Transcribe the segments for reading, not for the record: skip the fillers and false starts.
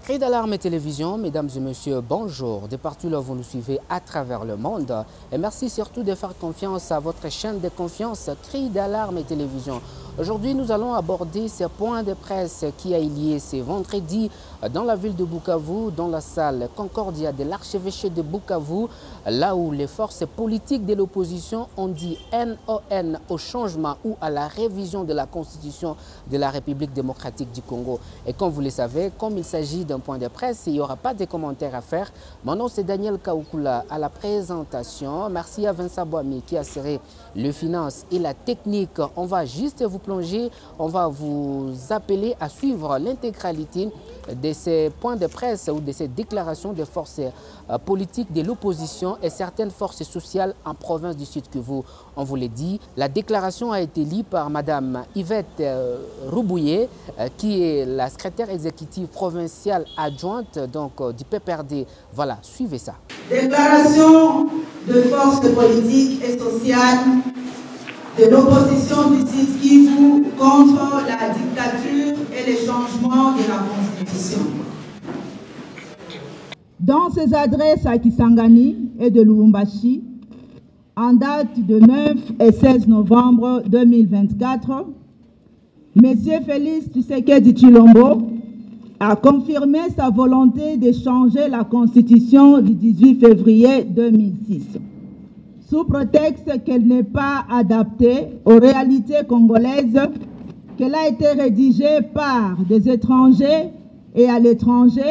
Cri d'alarme et télévision, mesdames et messieurs, bonjour. De partout là, vous nous suivez à travers le monde. Et merci surtout de faire confiance à votre chaîne de confiance, Cri d'alarme et télévision. Aujourd'hui, nous allons aborder ce point de presse qui a eu lieu ce vendredi dans la ville de Bukavu, dans la salle Concordia de l'archevêché de Bukavu, là où les forces politiques de l'opposition ont dit NON au changement ou à la révision de la Constitution de la République démocratique du Congo. Et comme vous le savez, comme il s'agit d'un point de presse, il n'y aura pas de commentaires à faire. Mon nom, c'est Daniel Kaoukula à la présentation. Merci à Vincent Boami qui a assuré le finance et la technique. On va juste vous plonger, on va vous appeler à suivre l'intégralité de ces points de presse ou de ces déclarations des forces politiques de l'opposition et certaines forces sociales en province du Sud-Kivu. On vous l'a dit, la déclaration a été lue par Madame Yvette Roubouillet, qui est la secrétaire exécutive provinciale adjointe du PPRD. Voilà, suivez ça. Déclaration de forces politiques et sociales de l'opposition du Sud-Kivu contre la dictature et les changements de la Constitution. Dans ses adresses à Kisangani et de Lubumbashi, en date de 9 et 16 novembre 2024, M. Félix Tshisekedi Tshilombo a confirmé sa volonté de changer la Constitution du 18 février 2006. Sous prétexte qu'elle n'est pas adaptée aux réalités congolaises, qu'elle a été rédigée par des étrangers et à l'étranger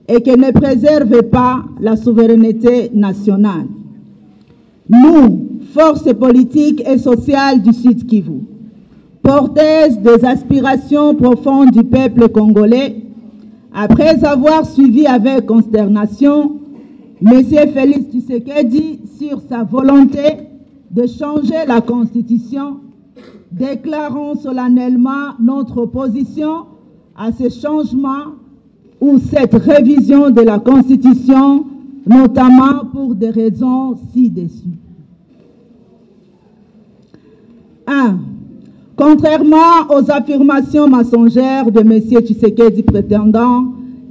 et qu'elle ne préserve pas la souveraineté nationale. Nous, forces politiques et sociales du Sud-Kivu, porteuses des aspirations profondes du peuple congolais, après avoir suivi avec consternation M. Félix Tshisekedi sur sa volonté de changer la Constitution, déclarons solennellement notre opposition à ce changement ou cette révision de la Constitution, notamment pour des raisons ci-dessus. 1. Contrairement aux affirmations mensongères de M. Tshisekedi prétendant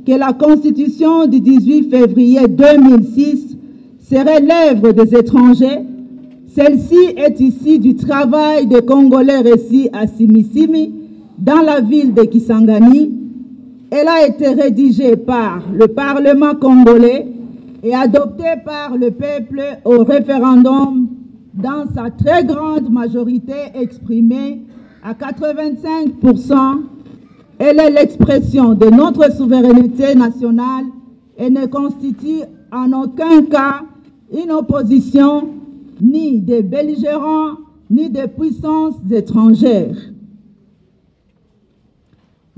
que la Constitution du 18 février 2006 serait l'œuvre des étrangers, celle-ci est issue du travail des Congolais récits à Simisimi, dans la ville de Kisangani. Elle a été rédigée par le Parlement congolais et adoptée par le peuple au référendum dans sa très grande majorité exprimée à 85%. Elle est l'expression de notre souveraineté nationale et ne constitue en aucun cas une opposition ni des belligérants ni des puissances étrangères.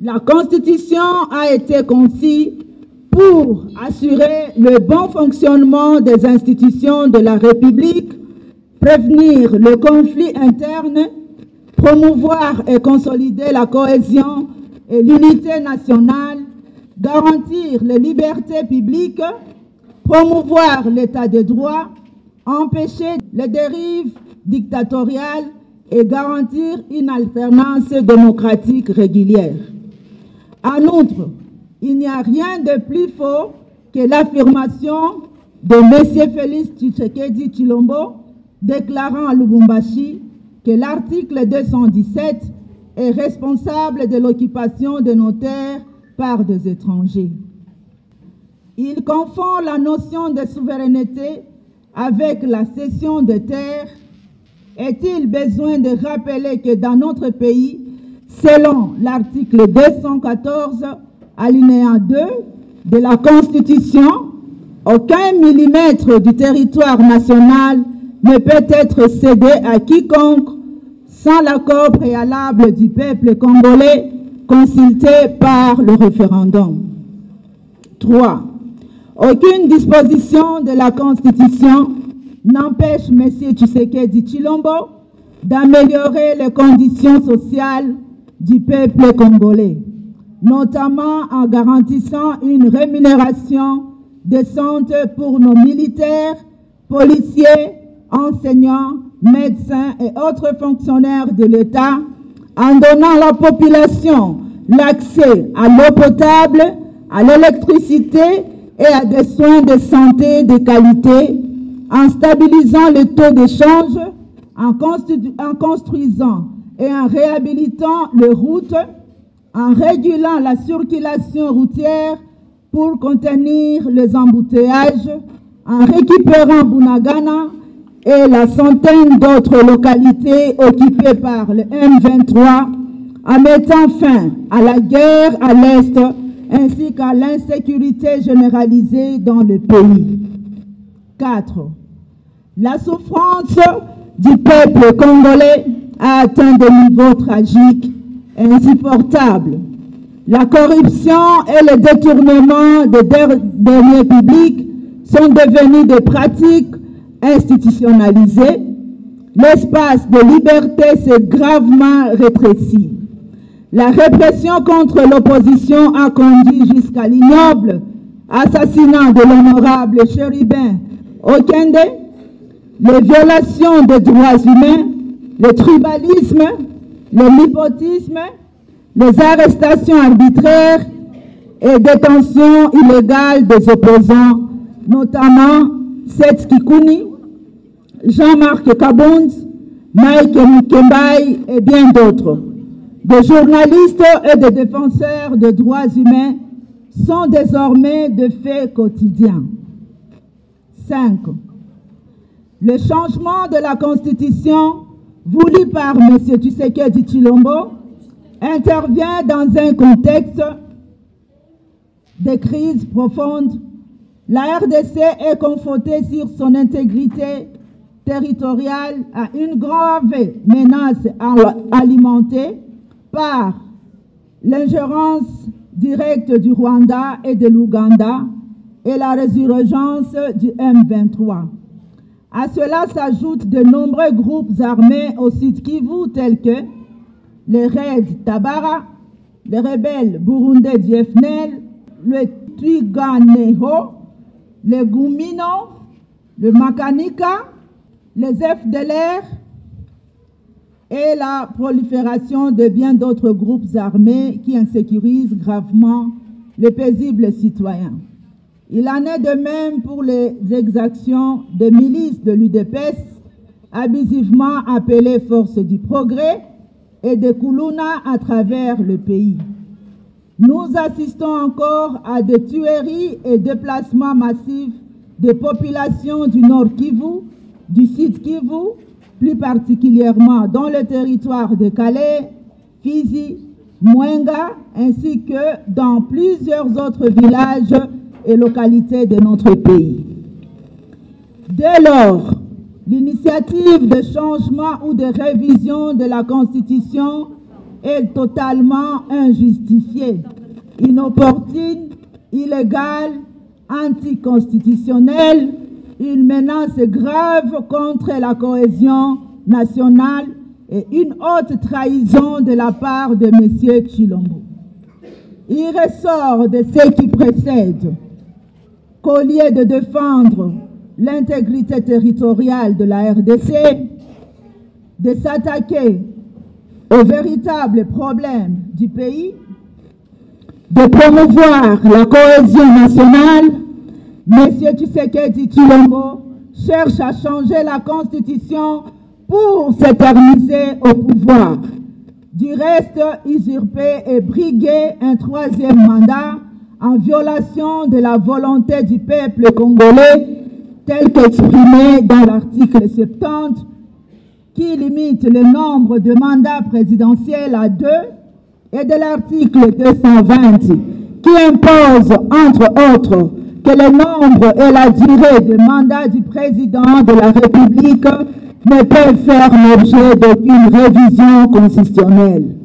La Constitution a été conçue pour assurer le bon fonctionnement des institutions de la République, prévenir le conflit interne, promouvoir et consolider la cohésion et l'unité nationale, garantir les libertés publiques, promouvoir l'état de droit, empêcher les dérives dictatoriales et garantir une alternance démocratique régulière. En outre, il n'y a rien de plus faux que l'affirmation de M. Félix Tshisekedi Tshilombo déclarant à Lubumbashi que l'article 217 est responsable de l'occupation de nos terres par des étrangers. Il confond la notion de souveraineté avec la cession de terres. Est-il besoin de rappeler que dans notre pays, selon l'article 214, alinéa 2 de la Constitution, aucun millimètre du territoire national ne peut être cédé à quiconque sans l'accord préalable du peuple congolais consulté par le référendum. 3. Aucune disposition de la Constitution n'empêche M. Tshisekedi Tshilombo d'améliorer les conditions sociales du peuple congolais, notamment en garantissant une rémunération décente pour nos militaires, policiers, enseignants, médecins et autres fonctionnaires de l'État, en donnant à la population l'accès à l'eau potable, à l'électricité et à des soins de santé de qualité, en stabilisant le taux d'échange, en construisant et en réhabilitant les routes, en régulant la circulation routière pour contenir les embouteillages, en récupérant Bunagana et la centaine d'autres localités occupées par le M23, en mettant fin à la guerre à l'Est ainsi qu'à l'insécurité généralisée dans le pays. 4. La souffrance du peuple congolais a atteint des niveaux tragiques et insupportables. La corruption et le détournement des deniers publics sont devenus des pratiques institutionnalisées. L'espace de liberté s'est gravement rétréci. La répression contre l'opposition a conduit jusqu'à l'ignoble assassinat de l'honorable Chérubin Okende, les violations des droits humains, le tribalisme, le népotisme, les arrestations arbitraires et détentions illégales des opposants, notamment Seth Kikouni, Jean-Marc Kabound, Mike Mukembai et bien d'autres. Des journalistes et des défenseurs des droits humains sont désormais de faits quotidiens. 5. Le changement de la Constitution voulu par M. Tshisekedi Tshilombo intervient dans un contexte de crise profonde. La RDC est confrontée sur son intégrité territoriale à une grave menace alimentée par l'ingérence directe du Rwanda et de l'Ouganda et la résurgence du M23. À cela s'ajoutent de nombreux groupes armés au Sud Kivu tels que les Raids Tabara, les rebelles burundais du FNL, le Twiganeho, les Gumino, le Makanika, les FDLR et la prolifération de bien d'autres groupes armés qui insécurisent gravement les paisibles citoyens. Il en est de même pour les exactions des milices de l'UDPS, abusivement appelées Forces du Progrès, et des Kuluna à travers le pays. Nous assistons encore à des tueries et déplacements massifs des populations du Nord Kivu, du Sud Kivu, plus particulièrement dans le territoire de Calais, Fizi, Mwenga, ainsi que dans plusieurs autres villages et localités de notre pays. Dès lors, l'initiative de changement ou de révision de la Constitution est totalement injustifiée, inopportune, illégale, anticonstitutionnelle, une menace grave contre la cohésion nationale et une haute trahison de la part de M. Tshilombo. Il ressort de ce qui précède qu'au lieu de défendre l'intégrité territoriale de la RDC, de s'attaquer aux véritables problèmes du pays, de promouvoir la cohésion nationale, M. Tshisekedi Tshilombo cherche à changer la Constitution pour s'éterniser au pouvoir. Du reste, usurper et briguer un troisième mandat en violation de la volonté du peuple congolais tel qu'exprimé dans l'article 70 qui limite le nombre de mandats présidentiels à 2 et de l'article 220 qui impose, entre autres, que le nombre et la durée de mandat du président de la République ne peuvent faire l'objet d'aucune révision constitutionnelle.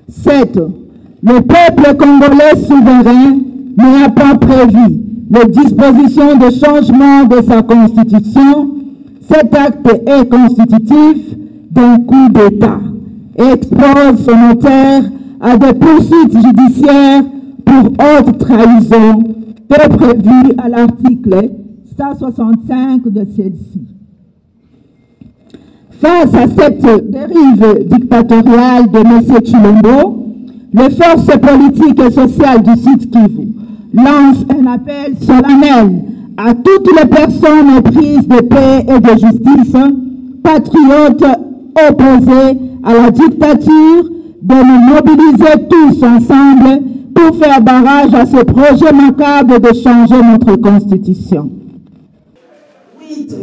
7. Le peuple congolais souverain n'a pas prévu les dispositions de changement de sa constitution. Cet acte est constitutif d'un coup d'État et expose son auteur à des poursuites judiciaires pour haute trahison, peu prévu à l'article 165 de celle-ci. Face à cette dérive dictatoriale de M. Tshilombo, les forces politiques et sociales du Sud Kivu lancent un appel solennel à toutes les personnes prises de paix et de justice, patriotes opposés à la dictature, de nous mobiliser tous ensemble pour faire barrage à ce projet macabre de changer notre Constitution. 8.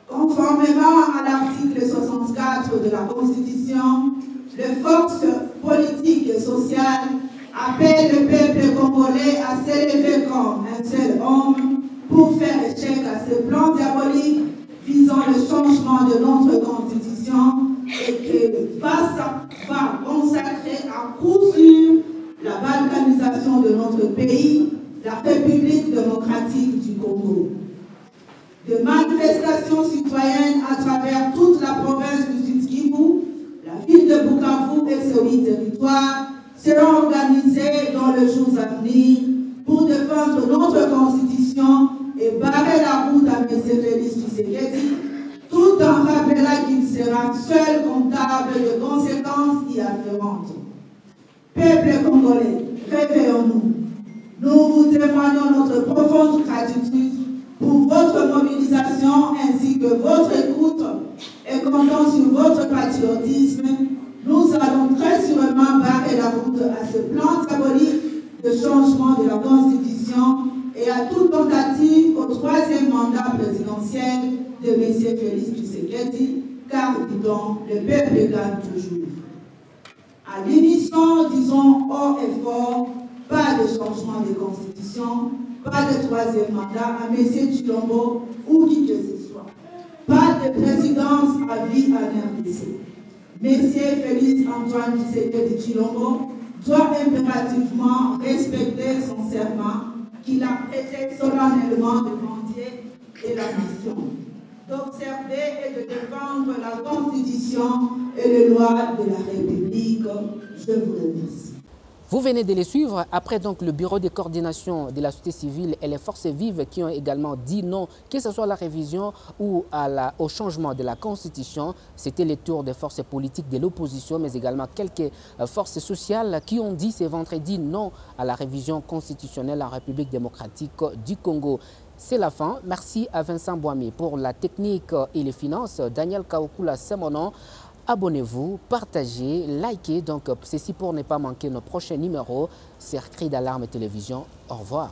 Conformément à l'article 64 de la Constitution, les forces politiques et sociales appellent le peuple congolais à s'élever comme un seul homme pour faire échec à ce plan diabolique visant le changement de notre Constitution et que va consacrer à coup sûr la balkanisation de notre pays, la République démocratique du Congo. De manifestations citoyennes à travers toute la province du Sud Kivu, la ville de Bukavu et ses 8 territoires seront organisées dans les jours à venir pour défendre notre Constitution et barrer la route à M. Félix Tshisekedi, tout en rappelant qu'il sera seul comptable de conséquences y afférentes. Peuple congolais, réveillons-nous. Nous vous témoignons notre profonde gratitude pour votre mobilisation ainsi que votre écoute et comptant sur votre patriotisme. Nous allons très sûrement barrer la route à ce plan diabolique de changement de la Constitution et à toute tentative au 3e mandat présidentiel de M. Félix Tshisekedi, car, dit-on, le peuple gagne toujours. À l'unisson, disons haut et fort, pas de changement de Constitution, pas de 3e mandat à M. Tshilombo ou qui que ce soit. Pas de présidence à vie en RDC. M. Félix Antoine Tshisekedi Tshilombo doit impérativement respecter son serment qu'il a prêté solennellement devant Dieu et la nation, d'observer et de défendre la Constitution et les lois de la République. Je vous remercie. Vous venez de les suivre. Après donc le bureau de coordination de la société civile et les forces vives qui ont également dit non, que ce soit à la révision ou au changement de la Constitution. C'était le tour des forces politiques de l'opposition, mais également quelques forces sociales qui ont dit ce vendredi non à la révision constitutionnelle en République démocratique du Congo. C'est la fin. Merci à Vincent Boami pour la technique et les finances. Daniel Kaokula, c'est mon nom. Abonnez-vous, partagez, likez. Donc, ceci pour ne pas manquer nos prochains numéros sur Cri d'Alarme Télévision. Au revoir.